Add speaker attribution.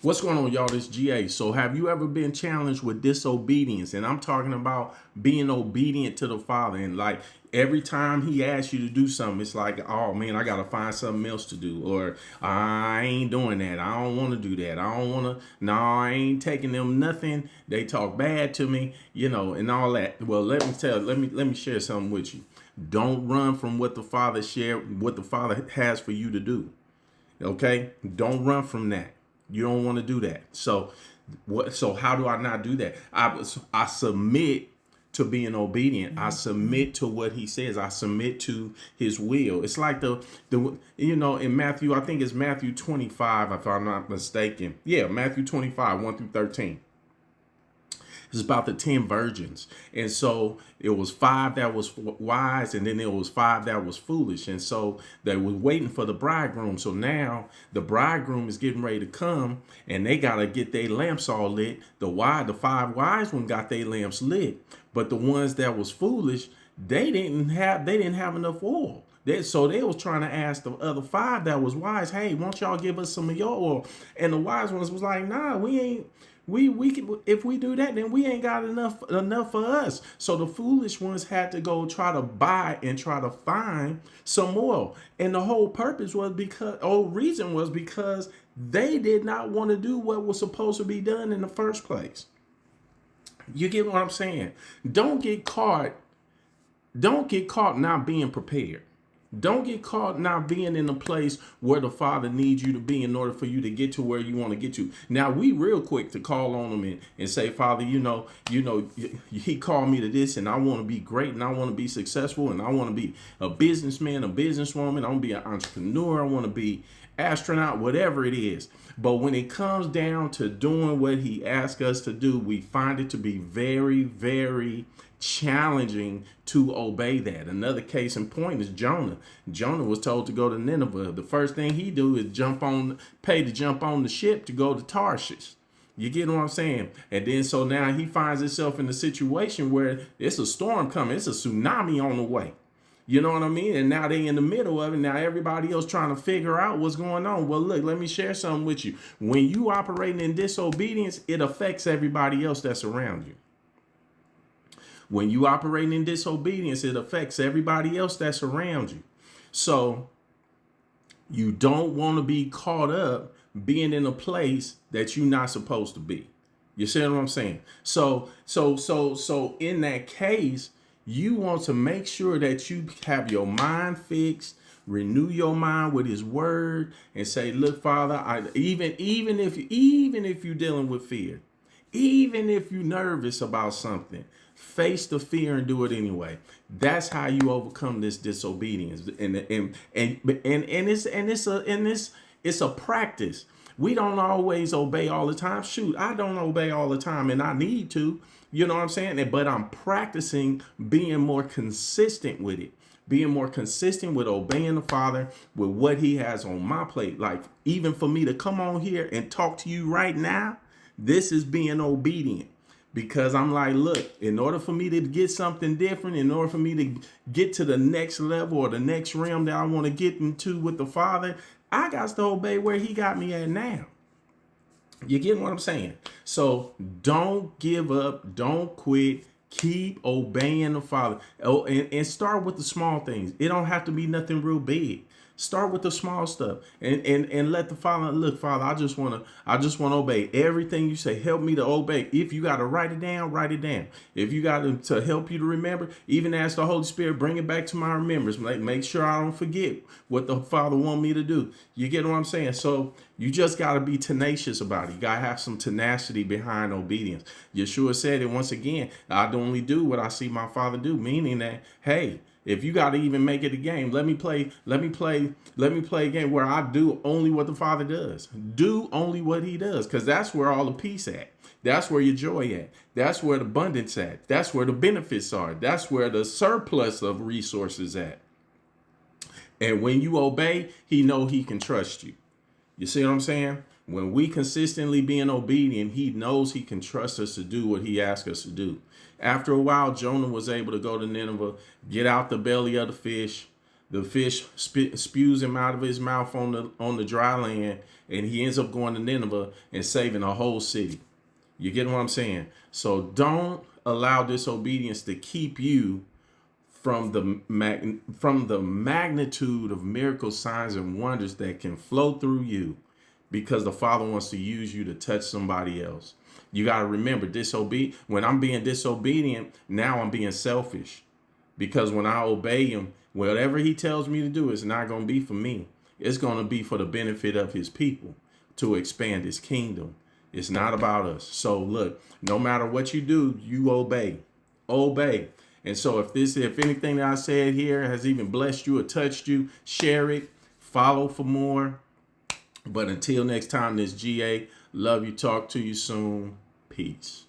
Speaker 1: What's going on, y'all? This GA. So have you ever been challenged with disobedience? And I'm talking about being obedient to the Father. And like every time he asks you to do something, it's like, oh man, I gotta find something else to do. Or I ain't doing that. I don't want to do that. I don't want to. No, I ain't taking them nothing. They talk bad to me, and all that. Well, let me share something with you. Don't run from what the Father has for you to do. Okay? Don't run from that. You don't want to do that. So how do I not do that? I submit to being obedient. I submit to what he says. I submit to his will. It's like the in Matthew, I think it's Matthew 25 if I'm not mistaken. Yeah, Matthew 25 1 through 13. It's about the 10 virgins. And so it was five that was wise, and then there was five that was foolish. And so they were waiting for the bridegroom. So now the bridegroom is getting ready to come, and they got to get their lamps all lit. The five wise ones got their lamps lit. But the ones that was foolish, they didn't have enough oil. So they was trying to ask the other five that was wise, hey, won't y'all give us some of your oil? And the wise ones was like, nah, we ain't. We can, if we do that, then we ain't got enough for us. So the foolish ones had to go try to buy and try to find some oil. And the whole reason was because they did not want to do what was supposed to be done in the first place. You get what I'm saying? Don't get caught. Don't get caught not being prepared. Don't get caught not being in a place where the Father needs you to be in order for you to get to where you want to get to. Now, we real quick to call on him and say, Father, he called me to this, and I want to be great, and I want to be successful, and I want to be a businessman, a businesswoman. I want to be an entrepreneur. I want to be astronaut, whatever it is. But when it comes down to doing what he asks us to do, we find it to be very, very challenging to obey that. Another case in point is Jonah. Jonah was told to go to Nineveh. The first thing he do is pay to jump on the ship to go to Tarshish. You get what I'm saying? And then so now he finds himself in a situation where it's a storm coming. It's a tsunami on the way. You know what I mean? And now they in the middle of it. Now everybody else trying to figure out what's going on. Well, look, let me share something with you. When you operating in disobedience, it affects everybody else that's around you. When you operate in disobedience, it affects everybody else that's around you. So you don't want to be caught up being in a place that you're not supposed to be. You see what I'm saying? So in that case, you want to make sure that you have your mind fixed, renew your mind with his word, and say, look, Father, even if you're dealing with fear, even if you're nervous about something, face the fear and do it anyway. That's how you overcome this disobedience. It's a practice. We don't always obey all the time. Shoot, I don't obey all the time, and I need to. You know what I'm saying? But I'm practicing being more consistent with it. Being more consistent with obeying the Father with what he has on my plate. Like, even for me to come on here and talk to you right now, this is being obedient. Because I'm like, look, in order for me to get something different, in order for me to get to the next level or the next realm that I want to get into with the Father, I got to obey where he got me at now. You get what I'm saying? So don't give up. Don't quit. Keep obeying the Father. Oh, and start with the small things. It don't have to be nothing real big. Start with the small stuff and let the Father, look, Father, I just want to obey everything you say. Help me to obey. If you got to write it down, write it down. If you got to help you to remember, even ask the Holy Spirit, bring it back to my remembrance. Make sure I don't forget what the Father want me to do. You get what I'm saying? So you just got to be tenacious about it. You got to have some tenacity behind obedience. Yeshua said it once again, I only do what I see my Father do, meaning that, hey, if you got to even make it a game, let me play a game where I do only what the Father does. Do only what he does, because that's where all the peace at. That's where your joy at. That's where the abundance at. That's where the benefits are. That's where the surplus of resources at. And when you obey, he know he can trust you. You see what I'm saying? When we consistently being obedient, he knows he can trust us to do what he asks us to do. After a while, Jonah was able to go to Nineveh, get out the belly of the fish, The fish spews him out of his mouth on the dry land, and he ends up going to Nineveh and saving a whole city. You get what I'm saying? So don't allow disobedience to keep you from the magnitude of miracles, signs, and wonders that can flow through you, because the Father wants to use you to touch somebody else. You got to remember, when I'm being disobedient, now I'm being selfish, because when I obey him, whatever he tells me to do is not going to be for me. It's going to be for the benefit of his people, to expand his kingdom. It's not about us. So look, no matter what you do, you obey. Obey. And so if anything that I said here has even blessed you or touched you, share it, follow for more. But until next time, this GA. Love you. Talk to you soon. Peace.